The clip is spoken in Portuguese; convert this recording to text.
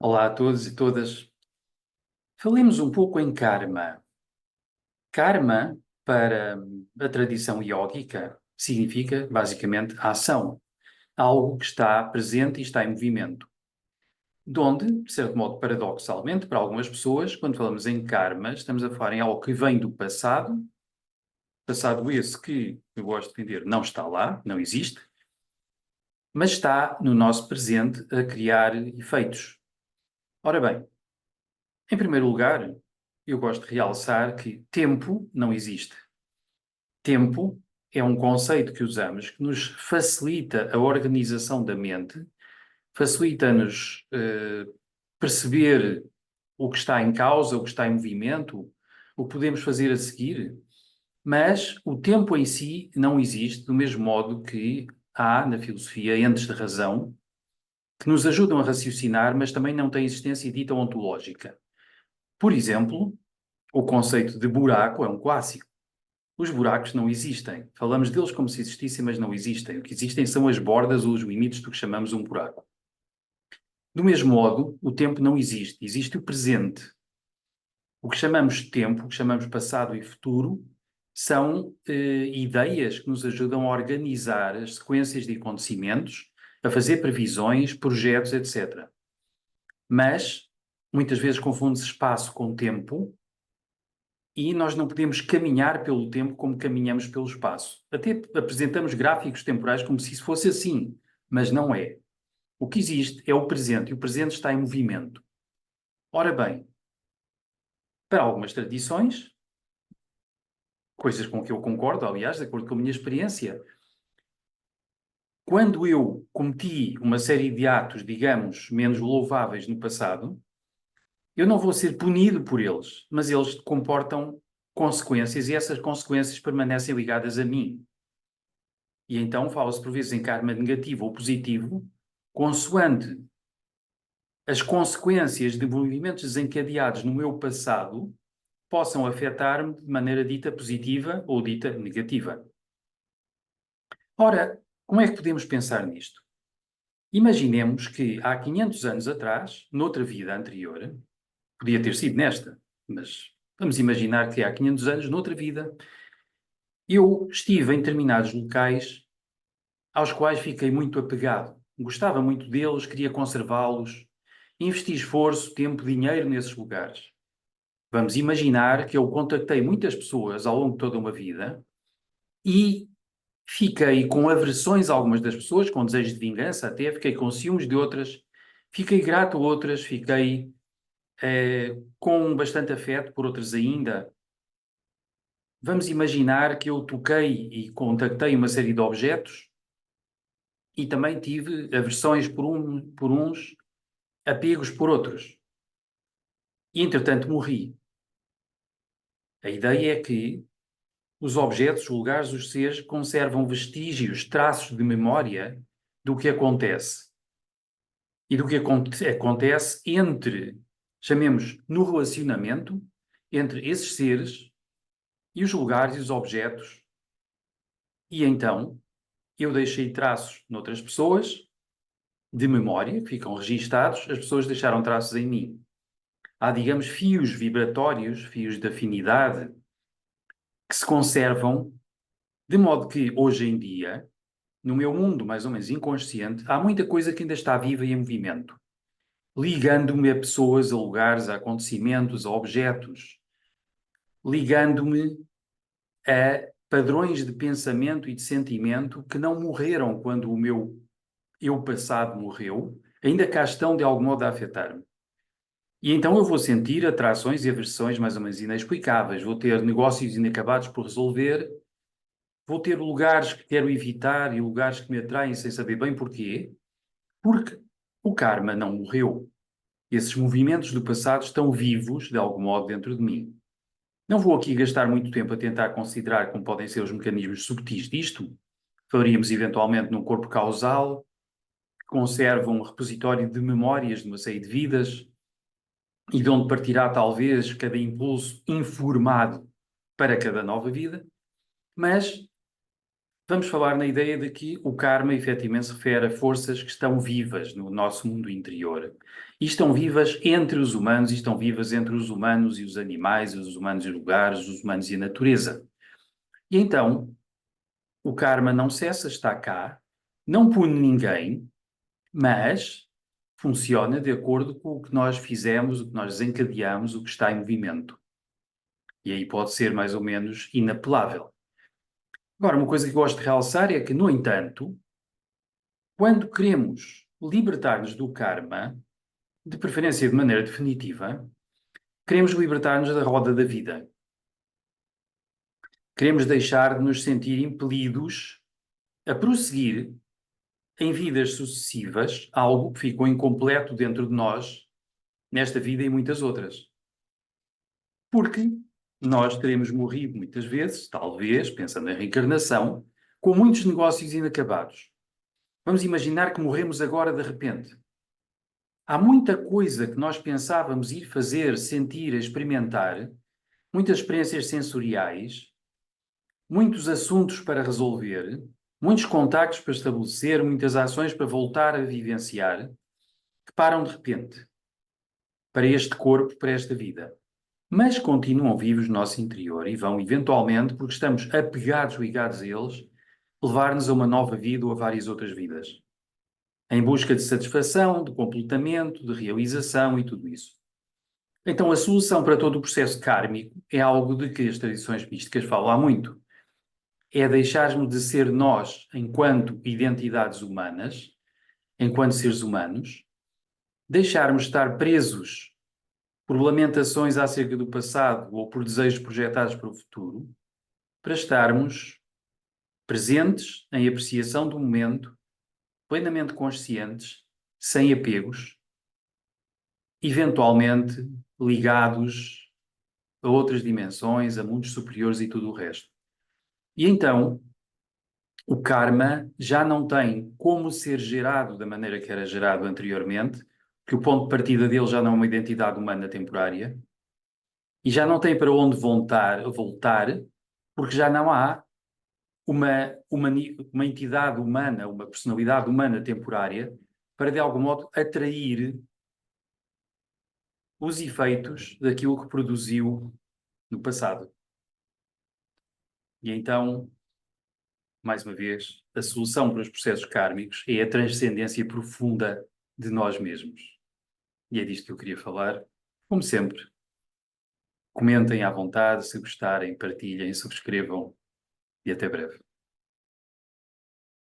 Olá a todos e todas. Falemos um pouco em karma. Karma, para a tradição iógica, significa basicamente a ação, algo que está presente e está em movimento. Donde, de certo modo, paradoxalmente, para algumas pessoas, quando falamos em karma, estamos a falar em algo que vem do passado, passado esse que, eu gosto de entender, não está lá, não existe, mas está no nosso presente a criar efeitos. Ora bem, em primeiro lugar, eu gosto de realçar que tempo não existe. Tempo é um conceito que usamos que nos facilita a organização da mente, facilita-nos perceber o que está em causa, o que está em movimento, o que podemos fazer a seguir, mas o tempo em si não existe, do mesmo modo que há na filosofia entes de razão que nos ajudam a raciocinar, mas também não têm existência dita ontológica. Por exemplo, o conceito de buraco é um clássico. Os buracos não existem. Falamos deles como se existissem, mas não existem. O que existem são as bordas ou os limites do que chamamos um buraco. Do mesmo modo, o tempo não existe. Existe o presente. O que chamamos tempo, o que chamamos passado e futuro, são ideias que nos ajudam a organizar as sequências de acontecimentos, a fazer previsões, projetos, etc. Mas, muitas vezes confunde-se espaço com tempo, e nós não podemos caminhar pelo tempo como caminhamos pelo espaço. Até apresentamos gráficos temporais como se isso fosse assim, mas não é. O que existe é o presente, e o presente está em movimento. Ora bem, para algumas tradições, coisas com que eu concordo, aliás, de acordo com a minha experiência, quando eu cometi uma série de atos, digamos, menos louváveis no passado, eu não vou ser punido por eles, mas eles comportam consequências e essas consequências permanecem ligadas a mim. E então fala-se por vezes em karma negativo ou positivo, consoante as consequências de movimentos desencadeados no meu passado possam afetar-me de maneira dita positiva ou dita negativa. Ora, como é que podemos pensar nisto? Imaginemos que há 500 anos atrás, noutra vida anterior, podia ter sido nesta, mas vamos imaginar que há 500 anos, noutra vida, eu estive em determinados locais aos quais fiquei muito apegado. Gostava muito deles, queria conservá-los, investi esforço, tempo, dinheiro nesses lugares. Vamos imaginar que eu contactei muitas pessoas ao longo de toda uma vida e fiquei com aversões a algumas das pessoas, com desejos de vingança até, fiquei com ciúmes de outras, fiquei grato a outras, fiquei com bastante afeto por outras ainda. Vamos imaginar que eu toquei e contactei uma série de objetos e também tive aversões por uns, apegos por outros. E, entretanto, morri. A ideia é que os objetos, os lugares, os seres conservam vestígios, traços de memória do que acontece. E do que acontece entre, chamemos, no relacionamento entre esses seres e os lugares e os objetos. E então, eu deixei traços noutras pessoas, de memória, que ficam registados, as pessoas deixaram traços em mim. Há, digamos, fios vibratórios, fios de afinidade, que se conservam, de modo que, hoje em dia, no meu mundo mais ou menos inconsciente, há muita coisa que ainda está viva e em movimento, ligando-me a pessoas, a lugares, a acontecimentos, a objetos, ligando-me a padrões de pensamento e de sentimento que não morreram quando o meu eu passado morreu, ainda cá estão de algum modo a afetar-me. E então eu vou sentir atrações e aversões mais ou menos inexplicáveis, vou ter negócios inacabados por resolver, vou ter lugares que quero evitar e lugares que me atraem sem saber bem porquê, porque o karma não morreu. Esses movimentos do passado estão vivos, de algum modo, dentro de mim. Não vou aqui gastar muito tempo a tentar considerar como podem ser os mecanismos subtis disto. Falaríamos eventualmente num corpo causal, que conserva um repositório de memórias de uma série de vidas e de onde partirá talvez cada impulso informado para cada nova vida, mas vamos falar na ideia de que o karma efetivamente se refere a forças que estão vivas no nosso mundo interior. E estão vivas entre os humanos, e estão vivas entre os humanos e os animais, os humanos e os lugares, os humanos e a natureza. E então, o karma não cessa, está cá, não pune ninguém, mas funciona de acordo com o que nós fizemos, o que nós desencadeamos, o que está em movimento. E aí pode ser mais ou menos inapelável. Agora, uma coisa que gosto de realçar é que, no entanto, quando queremos libertar-nos do karma, de preferência de maneira definitiva, queremos libertar-nos da roda da vida. Queremos deixar de nos sentir impelidos a prosseguir em vidas sucessivas algo que ficou incompleto dentro de nós, nesta vida e muitas outras. Porque nós teremos morrido muitas vezes, talvez, pensando em reencarnação, com muitos negócios inacabados. Vamos imaginar que morremos agora de repente. Há muita coisa que nós pensávamos ir fazer, sentir, experimentar, muitas experiências sensoriais, muitos assuntos para resolver, muitos contactos para estabelecer, muitas ações para voltar a vivenciar, que param de repente para este corpo, para esta vida. Mas continuam vivos no nosso interior e vão, eventualmente, porque estamos apegados, ligados a eles, levar-nos a uma nova vida ou a várias outras vidas. Em busca de satisfação, de completamento, de realização e tudo isso. Então, a solução para todo o processo kármico é algo de que as tradições místicas falam há muito. É deixarmos de ser nós, enquanto identidades humanas, enquanto seres humanos, deixarmos de estar presos por lamentações acerca do passado ou por desejos projetados para o futuro, para estarmos presentes em apreciação do momento, plenamente conscientes, sem apegos, eventualmente ligados a outras dimensões, a mundos superiores e tudo o resto. E então, o karma já não tem como ser gerado da maneira que era gerado anteriormente, que o ponto de partida dele já não é uma identidade humana temporária, e já não tem para onde voltar, porque já não há uma entidade humana, uma personalidade humana temporária, para de algum modo atrair os efeitos daquilo que produziu no passado. E então, mais uma vez, a solução para os processos kármicos é a transcendência profunda de nós mesmos. E é disto que eu queria falar. Como sempre, comentem à vontade, se gostarem, partilhem, subscrevam e até breve.